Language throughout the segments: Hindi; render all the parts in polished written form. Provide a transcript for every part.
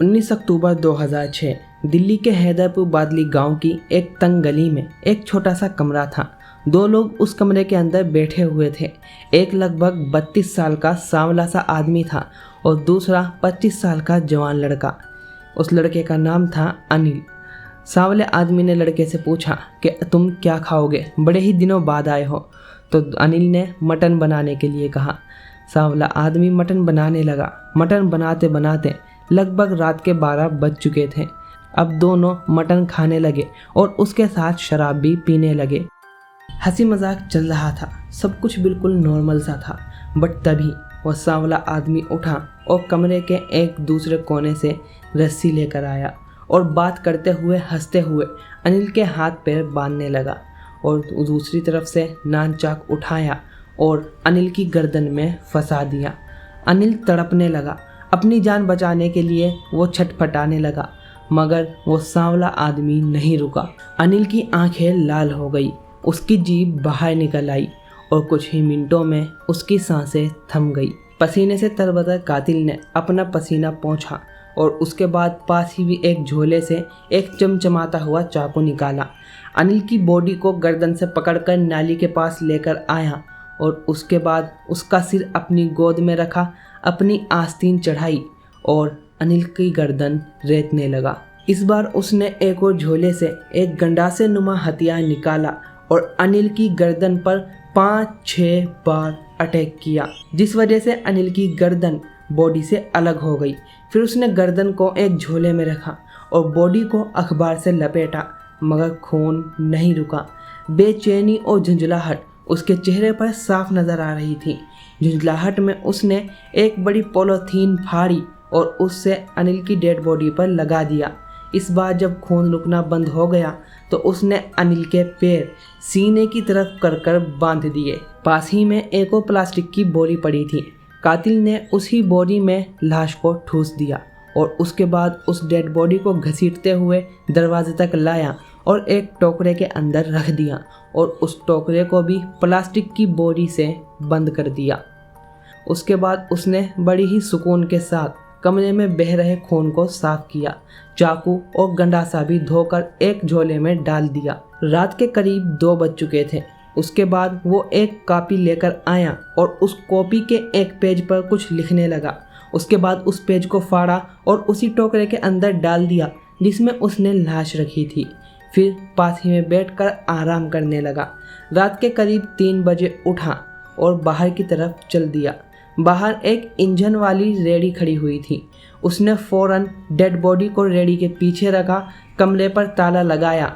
19 अक्टूबर 2006 दिल्ली के हैदरपुर बादली गांव की एक तंग गली में एक छोटा सा कमरा था। दो लोग उस कमरे के अंदर बैठे हुए थे। एक लगभग 32 साल का सांवला सा आदमी था और दूसरा 25 साल का जवान लड़का। उस लड़के का नाम था अनिल। सांवले आदमी ने लड़के से पूछा कि तुम क्या खाओगे, बड़े ही दिनों बाद आए हो। तो अनिल ने मटन बनाने के लिए कहा। सांवला आदमी मटन बनाने लगा। मटन बनाते बनाते लगभग रात के 12 बज चुके थे। अब दोनों मटन खाने लगे और उसके साथ शराब भी पीने लगे। हंसी मजाक चल रहा था, सब कुछ बिल्कुल नॉर्मल सा था। बट तभी वह सांवला आदमी उठा और कमरे के एक दूसरे कोने से रस्सी लेकर आया और बात करते हुए हंसते हुए अनिल के हाथ पैर बांधने लगा और दूसरी तरफ से नान चाक उठाया और अनिल की गर्दन में फंसा दिया। अनिल तड़पने लगा। अपनी जान बचाने के लिए वो छटपटाने लगा, मगर वो सांवला आदमी नहीं रुका। अनिल की आंखें लाल हो गई, उसकी जीभ बाहर निकल आई और कुछ ही मिनटों में उसकी सांसें थम गई। पसीने से तरबतर कातिल ने अपना पसीना पोंछा और उसके बाद पास ही भी एक झोले से एक चमचमाता हुआ चाकू निकाला। अनिल की बॉडी को गर्दन से पकड़कर नाली के पास लेकर आया और उसके बाद उसका सिर अपनी गोद में रखा, अपनी आस्तीन चढ़ाई और अनिल की गर्दन रेतने लगा। इस बार उसने एक और झोले से एक गंडासे नुमा हथियार निकाला और अनिल की गर्दन पर 5-6 बार अटैक किया, जिस वजह से अनिल की गर्दन बॉडी से अलग हो गई। फिर उसने गर्दन को एक झोले में रखा और बॉडी को अखबार से लपेटा, मगर खून नहीं रुका। बेचैनी और झुंझलाहट उसके चेहरे पर साफ नजर आ रही थी। झुंझलाहट में उसने एक बड़ी पॉलीथीन फाड़ी और उससे अनिल की डेड बॉडी पर लगा दिया। इस बार जब खून रुकना बंद हो गया तो उसने अनिल के पैर सीने की तरफ कर बांध दिए। पास ही में एक और प्लास्टिक की बोरी पड़ी थी। कातिल ने उसी बोरी में लाश को ठूस दिया और उसके बाद उस डेड बॉडी को घसीटते हुए दरवाजे तक लाया और एक टोकरे के अंदर रख दिया और उस टोकरे को भी प्लास्टिक की बोरी से बंद कर दिया। उसके बाद उसने बड़ी ही सुकून के साथ कमरे में बह रहे खून को साफ किया। चाकू और गंडासा भी धोकर एक झोले में डाल दिया। रात के करीब 2 बज चुके थे। उसके बाद वो एक कॉपी लेकर आया और उस कॉपी के एक पेज पर कुछ लिखने लगा। उसके बाद उस पेज को फाड़ा और उसी टोकरे के अंदर डाल दिया जिसमें उसने लाश रखी थी। फिर पास ही में बैठकर आराम करने लगा। रात के करीब 3 बजे उठा और बाहर की तरफ चल दिया। बाहर एक इंजन वाली रेडी खड़ी हुई थी। उसने फौरन डेड बॉडी को रेडी के पीछे रखा, कमरे पर ताला लगाया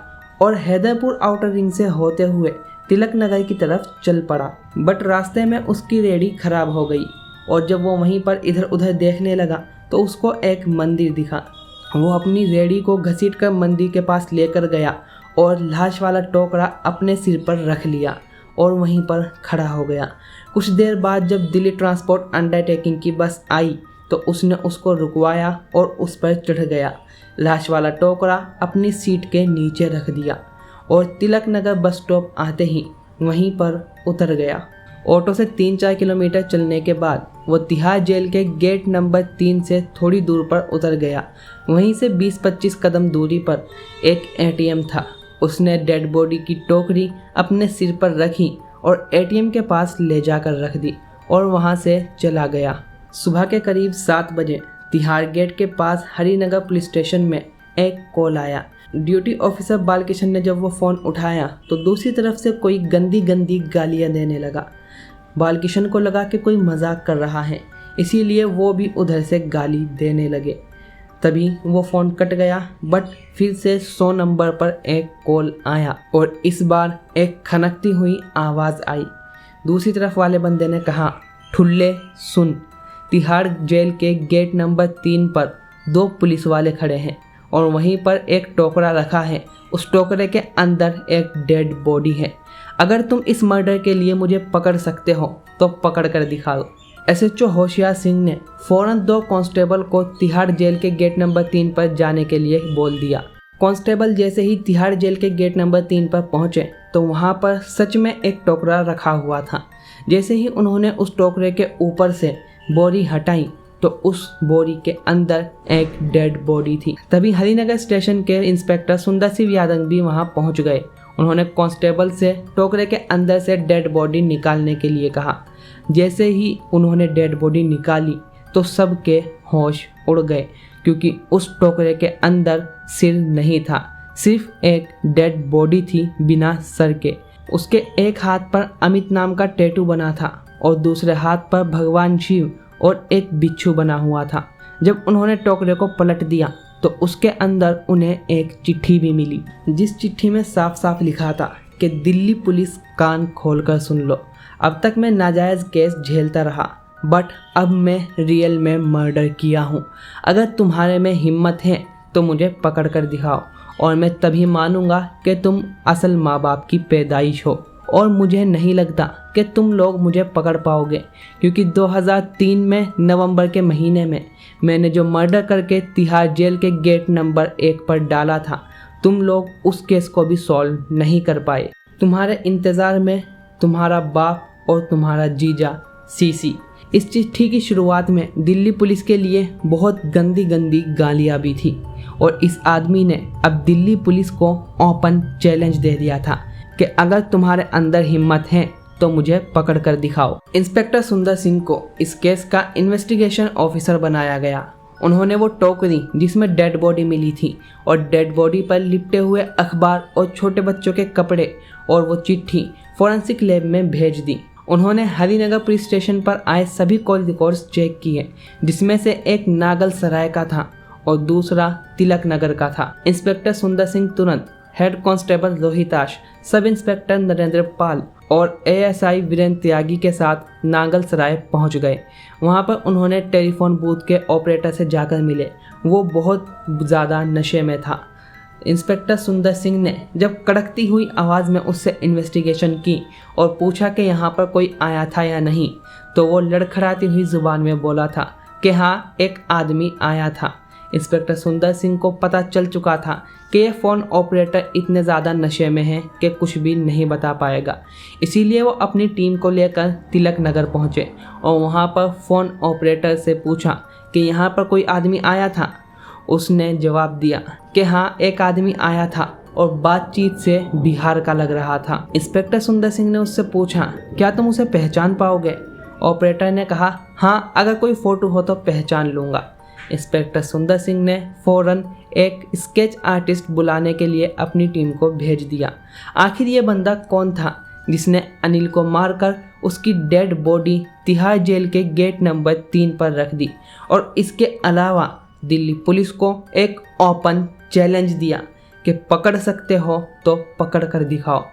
और हैदरपुर आउटर रिंग से होते हुए तिलक नगर की तरफ चल पड़ा। बट रास्ते में उसकी रेडी खराब हो गई और जब वो वहीं पर इधर उधर देखने लगा तो उसको एक मंदिर दिखा। वो अपनी रेडी को घसीटकर मंदिर के पास लेकर गया और लाश वाला टोकरा अपने सिर पर रख लिया और वहीं पर खड़ा हो गया। कुछ देर बाद जब दिल्ली ट्रांसपोर्ट अंडरटेकिंग की बस आई तो उसने उसको रुकवाया और उस पर चढ़ गया। लाश वाला टोकरा अपनी सीट के नीचे रख दिया और तिलक नगर बस स्टॉप आते ही वहीं पर उतर गया। ऑटो से 3-4 किलोमीटर चलने के बाद वो तिहाड़ जेल के गेट नंबर 3 से थोड़ी दूर पर उतर गया। वहीं से 20-25 कदम दूरी पर एक एटीएम था। उसने डेड बॉडी की टोकरी अपने सिर पर रखी और एटीएम के पास ले जाकर रख दी और वहां से चला गया। सुबह के करीब 7 बजे तिहाड़ गेट के पास हरिनगर पुलिस स्टेशन में एक कॉल आया। ड्यूटी ऑफिसर बालकिशन ने जब वो फ़ोन उठाया तो दूसरी तरफ से कोई गंदी गंदी गालियां देने लगा। बालकिशन को लगा कि कोई मजाक कर रहा है, इसीलिए वो भी उधर से गाली देने लगे। तभी वो फ़ोन कट गया। बट फिर से 100 नंबर पर एक कॉल आया और इस बार एक खनकती हुई आवाज़ आई। दूसरी तरफ वाले बंदे ने कहा, ठुल्ले सुन, तिहाड़ जेल के गेट नंबर 3 पर 2 पुलिस वाले खड़े हैं और वहीं पर एक टोकरा रखा है। उस टोकरे के अंदर एक डेड बॉडी है। अगर तुम इस मर्डर के लिए मुझे पकड़ सकते हो तो पकड़ कर दिखाओ। एसएचओ होशियार सिंह ने फौरन 2 कांस्टेबल को तिहाड़ जेल के गेट नंबर 3 पर जाने के लिए बोल दिया। कांस्टेबल जैसे ही तिहाड़ जेल के गेट नंबर 3 पर पहुंचे तो वहां पर सच में एक टोकरा रखा हुआ था। जैसे ही उन्होंने उस टोकरे के ऊपर से बोरी हटाई तो उस बोरी के अंदर एक डेड बॉडी थी। तभी हरिनगर स्टेशन के इंस्पेक्टर सुंदर सिंह यादव भी वहां पहुंच गए। उन्होंने कांस्टेबल से टोकरे के अंदर से डेड बॉडी निकालने के लिए कहा। जैसे ही उन्होंने डेड बॉडी निकाली तो सबके होश उड़ गए, क्योंकि उस टोकरे के अंदर सिर नहीं था, सिर्फ एक डेड बॉडी थी बिना सर के। उसके एक हाथ पर अमित नाम का टैटू बना था और दूसरे हाथ पर भगवान शिव और एक बिच्छू बना हुआ था। जब उन्होंने टोकरे को पलट दिया तो उसके अंदर उन्हें एक चिट्ठी भी मिली, जिस चिट्ठी में साफ साफ लिखा था कि दिल्ली पुलिस कान खोलकर सुन लो, अब तक मैं नाजायज़ केस झेलता रहा, बट अब मैं रियल में मर्डर किया हूँ। अगर तुम्हारे में हिम्मत है तो मुझे पकड़ कर दिखाओ और मैं तभी मानूंगा कि तुम असल माँ बाप की पैदाइश हो। और मुझे नहीं लगता कि तुम लोग मुझे पकड़ पाओगे, क्योंकि 2003 में नवंबर के महीने में मैंने जो मर्डर करके तिहाड़ जेल के गेट नंबर 1 पर डाला था, तुम लोग उस केस को भी सॉल्व नहीं कर पाए। तुम्हारे इंतज़ार में तुम्हारा बाप और तुम्हारा जीजा सीसी। इस चिट्ठी की शुरुआत में दिल्ली पुलिस के लिए बहुत गंदी गंदी गालियाँ भी थी और इस आदमी ने अब दिल्ली पुलिस को ओपन चैलेंज दे दिया था कि अगर तुम्हारे अंदर हिम्मत है तो मुझे पकड़ कर दिखाओ। इंस्पेक्टर सुंदर सिंह को इस केस का इन्वेस्टिगेशन ऑफिसर बनाया गया। उन्होंने वो टोकरी जिसमें डेड बॉडी मिली थी और डेड बॉडी पर लिपटे हुए अखबार और छोटे बच्चों के कपड़े और वो चिट्ठी फॉरेंसिक लैब में भेज दी। उन्होंने हरिनगर पुलिस स्टेशन पर आए सभी कॉल रिकॉर्ड्स चेक किए, जिसमें से एक नागल सराय का था और दूसरा तिलक नगर का था। इंस्पेक्टर सुंदर सिंह तुरंत head constable Rohitash, sub inspector Narendra पाल और एएसआई वीरेंद्र त्यागी के साथ नागल सराय पहुंच गए। वहां पर उन्होंने टेलीफोन बूथ के ऑपरेटर से जाकर मिले। वो बहुत ज़्यादा नशे में था। इंस्पेक्टर सुंदर सिंह ने जब कड़कती हुई आवाज़ में उससे इन्वेस्टिगेशन की और पूछा कि यहाँ पर कोई आया था या नहीं, तो वो लड़खड़ाती हुई ज़ुबान में बोला था कि हाँ, एक आदमी आया था। इंस्पेक्टर सुंदर सिंह को पता चल चुका था कि ये फ़ोन ऑपरेटर इतने ज़्यादा नशे में है कि कुछ भी नहीं बता पाएगा। इसीलिए वो अपनी टीम को लेकर तिलक नगर पहुँचे और वहाँ पर फ़ोन ऑपरेटर से पूछा कि यहाँ पर कोई आदमी आया था। उसने जवाब दिया कि हाँ, एक आदमी आया था और बातचीत से बिहार का लग रहा था। इंस्पेक्टर सुंदर सिंह ने उससे पूछा, क्या तुम उसे पहचान पाओगे? ऑपरेटर ने कहा, हाँ, अगर कोई फ़ोटो हो तो पहचान लूँगा। इंस्पेक्टर सुंदर सिंह ने फ़ौरन एक स्केच आर्टिस्ट बुलाने के लिए अपनी टीम को भेज दिया। आखिर ये बंदा कौन था जिसने अनिल को मारकर उसकी डेड बॉडी तिहाड़ जेल के गेट नंबर 3 पर रख दी और इसके अलावा दिल्ली पुलिस को एक ओपन चैलेंज दिया कि पकड़ सकते हो तो पकड़ कर दिखाओ।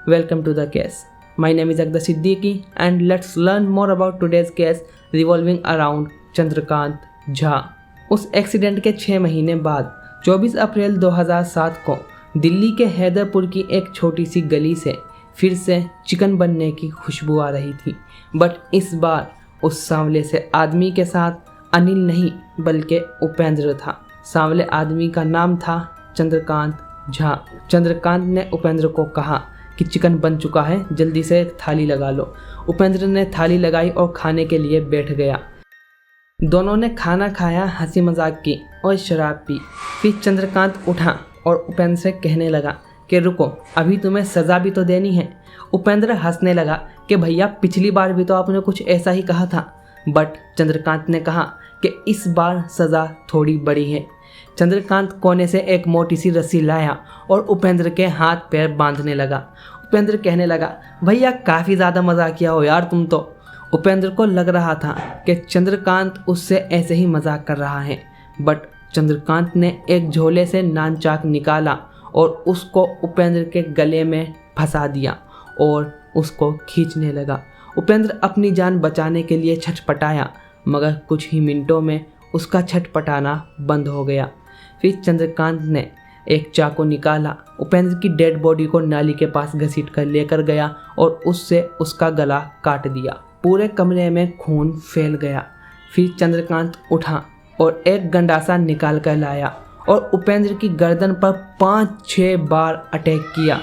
Welcome to the case. My name is Akdar Siddiqui and let's learn more about today's case revolving around Chandrakant Jha. उस एक्सीडेंट के 6 महीने बाद 24 अप्रैल 2007 को दिल्ली के हैदरपुर की एक छोटी सी गली से फिर से चिकन बनने की खुशबू आ रही थी। बट इस बार उस सांवले से आदमी के साथ अनिल नहीं बल्कि उपेंद्र था। सांवले आदमी का नाम था चंद्रकांत झा। चंद्रकांत ने उपेंद्र को कहा कि चिकन बन चुका है, जल्दी से एक थाली लगा लो। उपेंद्र ने थाली लगाई और खाने के लिए बैठ गया। दोनों ने खाना खाया, हंसी मजाक की और शराब पी। फिर चंद्रकांत उठा और उपेंद्र से कहने लगा कि रुको, अभी तुम्हें सज़ा भी तो देनी है। उपेंद्र हंसने लगा कि भैया, पिछली बार भी तो आपने कुछ ऐसा ही कहा था। बट चंद्रकांत ने कहा कि इस बार सज़ा थोड़ी बड़ी है। चंद्रकांत कोने से एक मोटी सी रस्सी लाया और उपेंद्र के हाथ पैर बांधने लगा। उपेंद्र कहने लगा, भैया काफ़ी ज़्यादा मजाक किया हो यार तुम तो। उपेंद्र को लग रहा था कि चंद्रकांत उससे ऐसे ही मजाक कर रहा है। बट चंद्रकांत ने एक झोले से नान चाक निकाला और उसको उपेंद्र के गले में फंसा दिया और उसको खींचने लगा। उपेंद्र अपनी जान बचाने के लिए छटपटाया, मगर कुछ ही मिनटों में उसका छटपटाना बंद हो गया। फिर चंद्रकांत ने एक चाकू निकाला, उपेंद्र की डेड बॉडी को नाली के पास घसीट कर लेकर गया और उससे उसका गला काट दिया। पूरे कमरे में खून फैल गया। फिर चंद्रकांत उठा और एक गंडासा निकाल कर लाया और उपेंद्र की गर्दन पर 5-6 बार अटैक किया,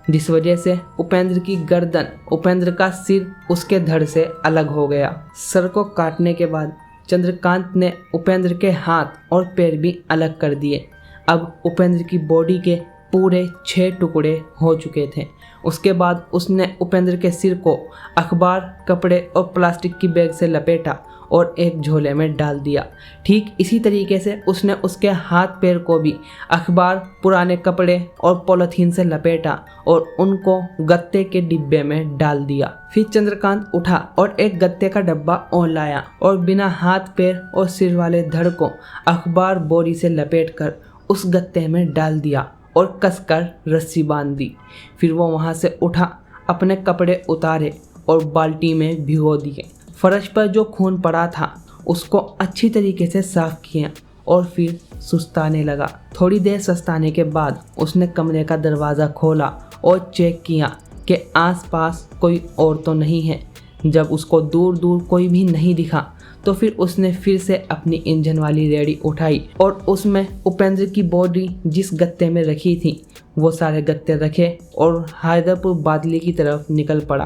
जिस वजह से उपेंद्र की गर्दन, उपेंद्र का सिर उसके धड़ से अलग हो गया। सर को काटने के बाद चंद्रकांत ने उपेंद्र के हाथ और पैर भी अलग कर दिए। अब उपेंद्र की बॉडी के पूरे 6 टुकड़े हो चुके थे। उसके बाद उसने उपेंद्र के सिर को अखबार, कपड़े और प्लास्टिक की बैग से लपेटा और एक झोले में डाल दिया। ठीक इसी तरीके से उसने उसके हाथ पैर को भी अखबार, पुराने कपड़े और पॉलीथीन से लपेटा और उनको गत्ते के डिब्बे में डाल दिया। फिर चंद्रकांत उठा और एक गत्ते का डब्बा और लाया और बिना हाथ, पैर और सिर वाले धड़ को अखबार बोरी से लपेटकर उस गत्ते में डाल दिया और कसकर रस्सी बांध दी। फिर वो वहाँ से उठा, अपने कपड़े उतारे और बाल्टी में भिगो दिए। फर्श पर जो खून पड़ा था उसको अच्छी तरीके से साफ किया और फिर सुस्ताने लगा। थोड़ी देर सुस्ताने के बाद उसने कमरे का दरवाज़ा खोला और चेक किया कि आसपास कोई और तो नहीं है। जब उसको दूर दूर कोई भी नहीं दिखा तो फिर उसने फिर से अपनी इंजन वाली रेडी उठाई और उसमें उपेंद्र की बॉडी जिस गत्ते में रखी थी वो सारे गत्ते रखे और हैदरपुर बादली की तरफ निकल पड़ा।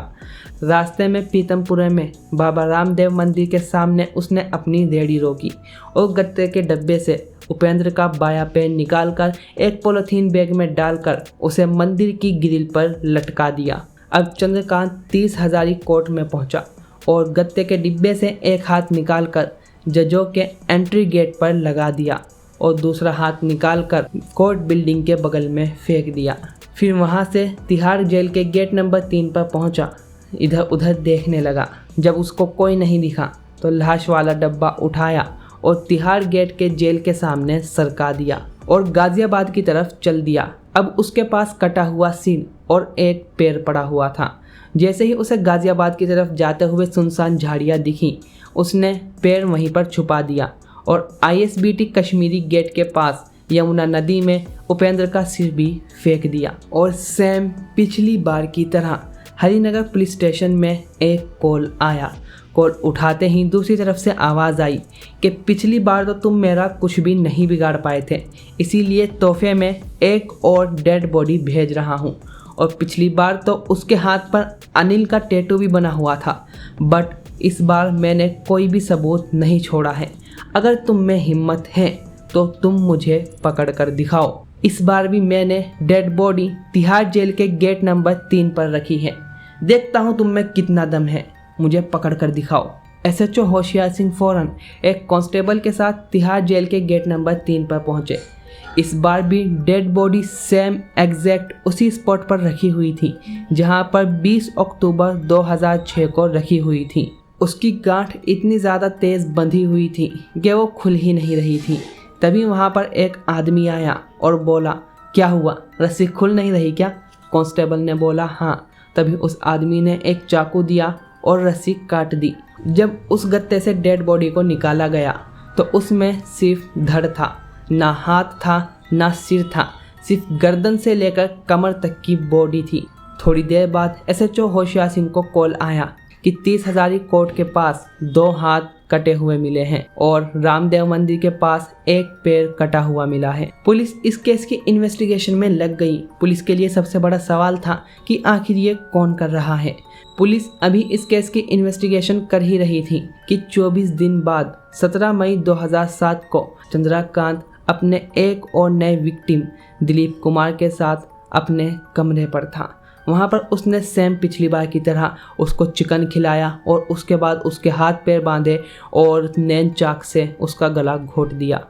रास्ते में पीतमपुरा में बाबा रामदेव मंदिर के सामने उसने अपनी रेडी रोकी और गत्ते के डब्बे से उपेंद्र का बायां पैर निकालकर एक पॉलीथीन बैग में डालकर उसे मंदिर की ग्रिल पर लटका दिया। अब चंद्रकांत 30 हजारी कोर्ट में पहुंचा और गत्ते के डिब्बे से एक हाथ निकालकर जजों के एंट्री गेट पर लगा दिया और दूसरा हाथ निकालकर कोर्ट बिल्डिंग के बगल में फेंक दिया। फिर वहां से तिहाड़ जेल के गेट नंबर 3 पर पहुंचा। इधर उधर देखने लगा। जब उसको कोई नहीं दिखा तो लाश वाला डब्बा उठाया और तिहाड़ गेट के जेल के सामने सरका दिया और गाजियाबाद की तरफ चल दिया। अब उसके पास कटा हुआ सिर और एक पैर पड़ा हुआ था। जैसे ही उसे गाजियाबाद की तरफ जाते हुए सुनसान झाड़ियाँ दिखी, उसने पैर वहीं पर छुपा दिया और ISBT कश्मीरी गेट के पास यमुना नदी में उपेंद्र का सिर भी फेंक दिया। और सेम पिछली बार की तरह हरिनगर पुलिस स्टेशन में एक कॉल आया। कॉल उठाते ही दूसरी तरफ से आवाज़ आई कि पिछली बार तो तुम मेरा कुछ भी नहीं बिगाड़ पाए थे, इसीलिए तोहफे में एक और डेड बॉडी भेज रहा हूँ। और पिछली बार तो उसके हाथ पर अनिल का टैटू भी बना हुआ था, बट इस बार मैंने कोई भी सबूत नहीं छोड़ा है। अगर तुम में हिम्मत है तो तुम मुझे पकड़ कर दिखाओ। इस बार भी मैंने डेड बॉडी तिहाड़ जेल के गेट नंबर 3 पर रखी है। देखता हूँ तुम में कितना दम है, मुझे पकड़ कर दिखाओ। SHO होशियार सिंह फौरन एक कांस्टेबल के साथ तिहाड़ जेल के गेट नंबर 3 पर पहुंचे। इस बार भी डेड बॉडी सेम एग्जैक्ट उसी स्पॉट पर रखी हुई थी जहां पर 20 अक्टूबर 2006 को रखी हुई थी। उसकी गांठ इतनी ज़्यादा तेज़ बंधी हुई थी कि वो खुल ही नहीं रही थी। तभी वहां पर एक आदमी आया और बोला, क्या हुआ, रस्सी खुल नहीं रही क्या? कांस्टेबल ने बोला, हाँ। तभी उस आदमी ने एक चाकू दिया और रस्सी काट दी। जब उस गत्ते से डेड बॉडी को निकाला गया तो उसमें सिर्फ धड़ था, ना हाथ था ना सिर था, सिर्फ गर्दन से लेकर कमर तक की बॉडी थी। थोड़ी देर बाद SHO होशियार सिंह को कॉल आया कि 30 हजारी कोर्ट के पास 2 हाथ कटे हुए मिले हैं और रामदेव मंदिर के पास एक पैर कटा हुआ मिला है। पुलिस इस केस की इन्वेस्टिगेशन में लग गई। पुलिस के लिए सबसे बड़ा सवाल था कि आखिर ये कौन कर रहा है। पुलिस अभी इस केस की इन्वेस्टिगेशन कर ही रही थी कि 24 दिन बाद 17 मई 2007 को चंद्रकांत अपने एक और नए विक्टिम दिलीप कुमार के साथ अपने कमरे पर था। वहाँ पर उसने सेम पिछली बार की तरह उसको चिकन खिलाया और उसके बाद उसके हाथ पैर बांधे और नैन चाक से उसका गला घोट दिया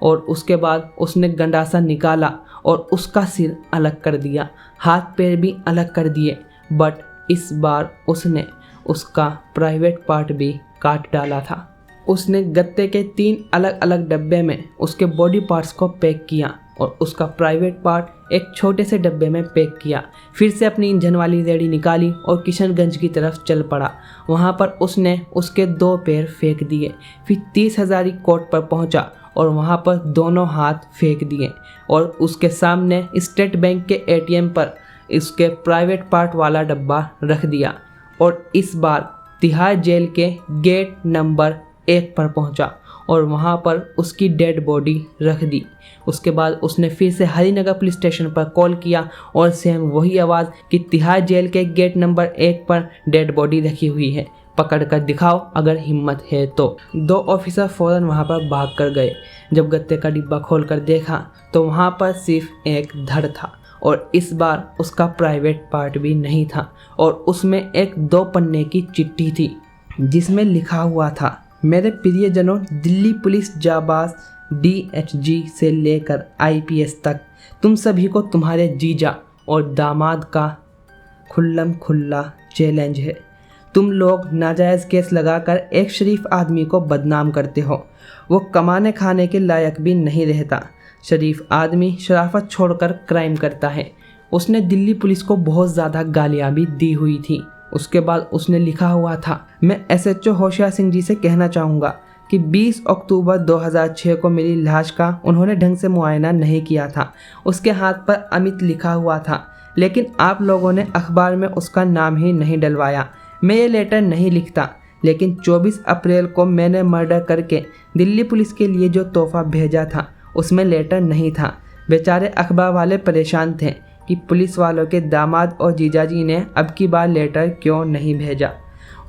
और उसके बाद उसने गंडासा निकाला और उसका सिर अलग कर दिया, हाथ पैर भी अलग कर दिए। बट इस बार उसने उसका प्राइवेट पार्ट भी काट डाला था। उसने गत्ते के 3 अलग अलग डब्बे में उसके बॉडी पार्ट्स को पैक किया और उसका प्राइवेट पार्ट एक छोटे से डब्बे में पैक किया। फिर से अपनी इंजन वाली रेडी निकाली और किशनगंज की तरफ चल पड़ा। वहाँ पर उसने उसके 2 पैर फेंक दिए। फिर 30 हजारी कोर्ट पर पहुँचा और वहाँ पर दोनों हाथ फेंक दिए और उसके सामने स्टेट बैंक के ATM पर इसके प्राइवेट पार्ट वाला डब्बा रख दिया और इस बार तिहाड़ जेल के गेट नंबर 1 पर पहुंचा और वहां पर उसकी डेड बॉडी रख दी। उसके बाद उसने फिर से हरिनगर पुलिस स्टेशन पर कॉल किया और सेम वही आवाज़ कि तिहाड़ जेल के गेट नंबर 1 पर डेड बॉडी रखी हुई है। पकड़ कर दिखाओ अगर हिम्मत है तो। 2 ऑफिसर फौरन वहाँ पर भाग कर गए। जब गत्ते का डिब्बा खोल कर देखा तो वहाँ पर सिर्फ एक धड़ था और इस बार उसका प्राइवेट पार्ट भी नहीं था और उसमें एक 2 पन्ने की चिट्ठी थी जिसमें लिखा हुआ था, मेरे प्रियजनों, दिल्ली पुलिस जाबाज DHG से लेकर IPS तक तुम सभी को तुम्हारे जीजा और दामाद का खुल्लम खुल्ला चैलेंज है। तुम लोग नाजायज़ केस लगाकर एक शरीफ आदमी को बदनाम करते हो। वो कमाने खाने के लायक भी नहीं रहता। शरीफ आदमी शराफत छोड़कर क्राइम करता है। उसने दिल्ली पुलिस को बहुत ज़्यादा गालियाँ भी दी हुई थी। उसके बाद उसने लिखा हुआ था, मैं SHO होशियार सिंह जी से कहना चाहूँगा कि 20 अक्टूबर 2006 को मेरी लाश का उन्होंने ढंग से मुआयना नहीं किया था। उसके हाथ पर अमित लिखा हुआ था, लेकिन आप लोगों ने अखबार में उसका नाम ही नहीं डलवाया। मैं ये लेटर नहीं लिखता, लेकिन 24 अप्रैल को मैंने मर्डर करके दिल्ली पुलिस के लिए जो तोहफा भेजा था उसमें लेटर नहीं था। बेचारे अखबार वाले परेशान थे कि पुलिस वालों के दामाद और जीजाजी ने अब की बार लेटर क्यों नहीं भेजा।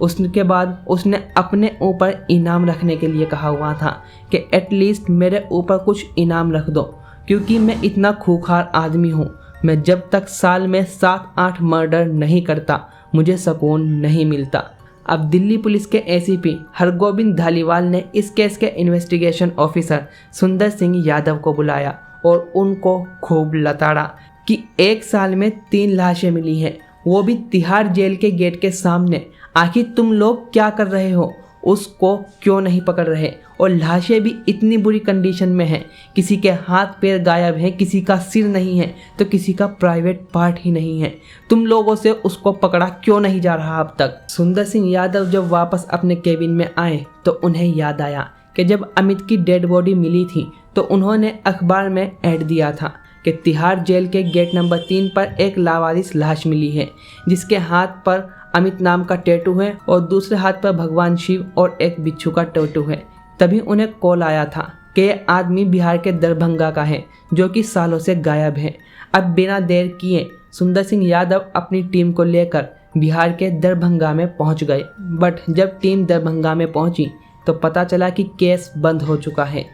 उसके बाद उसने अपने ऊपर इनाम रखने के लिए कहा हुआ था कि एटलीस्ट मेरे ऊपर कुछ इनाम रख दो, क्योंकि मैं इतना खूंखार आदमी हूँ। मैं जब तक साल में 7-8 मर्डर नहीं करता मुझे सुकून नहीं मिलता। अब दिल्ली पुलिस के ACP हरगोविंद धालीवाल ने इस केस के इन्वेस्टिगेशन ऑफिसर सुंदर सिंह यादव को बुलाया और उनको खूब लताड़ा कि 1 साल में 3 लाशें मिली हैं, वो भी तिहाड़ जेल के गेट के सामने। आखिर तुम लोग क्या कर रहे हो? उसको क्यों नहीं पकड़ रहे? और लाशें भी इतनी बुरी कंडीशन में हैं, किसी के हाथ पैर गायब हैं, किसी का सिर नहीं है तो किसी का प्राइवेट पार्ट ही नहीं है। तुम लोगों से उसको पकड़ा क्यों नहीं जा रहा अब तक? सुंदर सिंह यादव जब वापस अपने केबिन में आए तो उन्हें याद आया कि जब अमित की डेड बॉडी मिली थी तो उन्होंने अखबार में ऐड दिया था कि तिहाड़ जेल के गेट नंबर 3 पर एक लावारिस लाश मिली है जिसके हाथ पर अमित नाम का टैटू है और दूसरे हाथ पर भगवान शिव और एक बिच्छू का टैटू है। तभी उन्हें कॉल आया था कि ये आदमी बिहार के दरभंगा का है जो कि सालों से गायब है। अब बिना देर किए सुंदर सिंह यादव अपनी टीम को लेकर बिहार के दरभंगा में पहुंच गए। बट जब टीम दरभंगा में पहुंची तो पता चला कि केस बंद हो चुका है।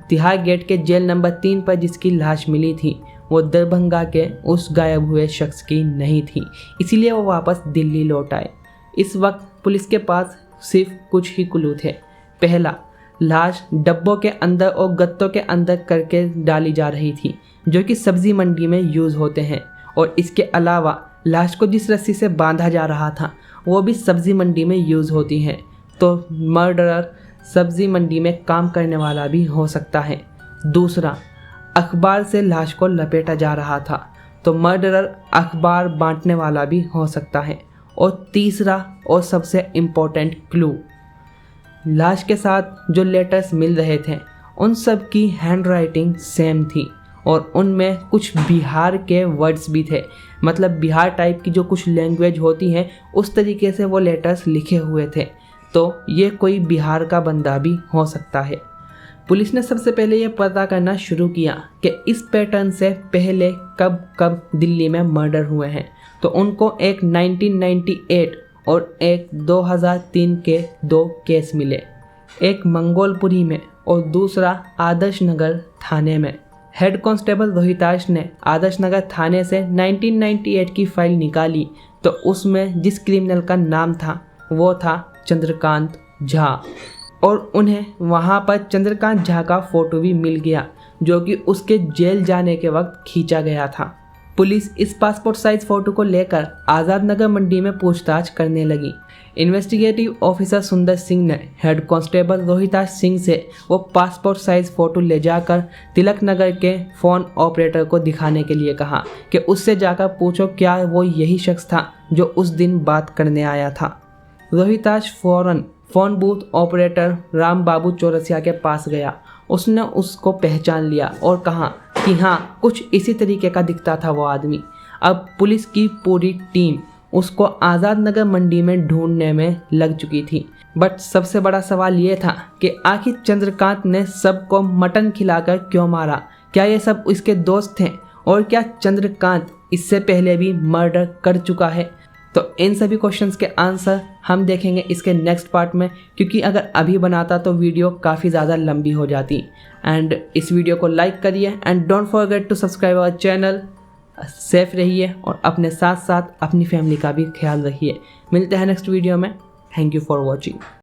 तिहाड़ गेट के जेल नंबर 3 पर जिसकी लाश मिली थी वो दरभंगा के उस गायब हुए शख्स की नहीं थी, इसीलिए वो वापस दिल्ली लौट आए। इस वक्त पुलिस के पास सिर्फ कुछ ही क्लू थे। पहला, लाश डब्बों के अंदर और गत्तों के अंदर करके डाली जा रही थी जो कि सब्जी मंडी में यूज़ होते हैं, और इसके अलावा लाश को जिस रस्सी से बांधा जा रहा था वो भी सब्जी मंडी में यूज़ होती हैं। तो मर्डरर सब्जी मंडी में काम करने वाला भी हो सकता है। दूसरा, अखबार से लाश को लपेटा जा रहा था तो मर्डरर अखबार बांटने वाला भी हो सकता है। और तीसरा और सबसे इम्पोर्टेंट क्लू, लाश के साथ जो लेटर्स मिल रहे थे उन सब की हैंडराइटिंग सेम थी और उनमें कुछ बिहार के वर्ड्स भी थे। मतलब बिहार टाइप की जो कुछ लैंग्वेज होती है उस तरीके से वो लेटर्स लिखे हुए थे। तो ये कोई बिहार का बंदा भी हो सकता है। पुलिस ने सबसे पहले ये पता करना शुरू किया कि इस पैटर्न से पहले कब कब दिल्ली में मर्डर हुए हैं। तो उनको एक 1998 और एक 2003 के 2 केस मिले, एक मंगोलपुरी में और दूसरा आदर्श नगर थाने में। हेड कांस्टेबल रोहिताश ने आदर्श नगर थाने से 1998 की फाइल निकाली तो उसमें जिस क्रिमिनल का नाम था वो था चंद्रकांत झा, और उन्हें वहाँ पर चंद्रकांत झा का फ़ोटो भी मिल गया जो कि उसके जेल जाने के वक्त खींचा गया था। पुलिस इस पासपोर्ट साइज फ़ोटो को लेकर आज़ाद नगर मंडी में पूछताछ करने लगी। इन्वेस्टिगेटिव ऑफिसर सुंदर सिंह ने हेड कांस्टेबल रोहिताश सिंह से वो पासपोर्ट साइज फ़ोटो ले जाकर तिलक नगर के फ़ोन ऑपरेटर को दिखाने के लिए कहा कि उससे जाकर पूछो क्या वो यही शख्स था जो उस दिन बात करने आया था। रोहिताश फौरन फ़ोन बूथ ऑपरेटर राम बाबू चौरसिया के पास गया। उसने उसको पहचान लिया और कहा कि हाँ, कुछ इसी तरीके का दिखता था वो आदमी। अब पुलिस की पूरी टीम उसको आज़ाद नगर मंडी में ढूंढने में लग चुकी थी। बट सबसे बड़ा सवाल ये था कि आखिर चंद्रकांत ने सबको मटन खिलाकर क्यों मारा? क्या ये सब उसके दोस्त थे? और क्या चंद्रकांत इससे पहले भी मर्डर कर चुका है? तो इन सभी क्वेश्चंस के आंसर हम देखेंगे इसके नेक्स्ट पार्ट में, क्योंकि अगर अभी बनाता तो वीडियो काफ़ी ज़्यादा लंबी हो जाती। एंड इस वीडियो को लाइक करिए and don't forget to subscribe our channel. Safe रहिए और अपने साथ साथ अपनी फैमिली का भी ख्याल रखिए। मिलते हैं नेक्स्ट वीडियो में। Thank you for watching.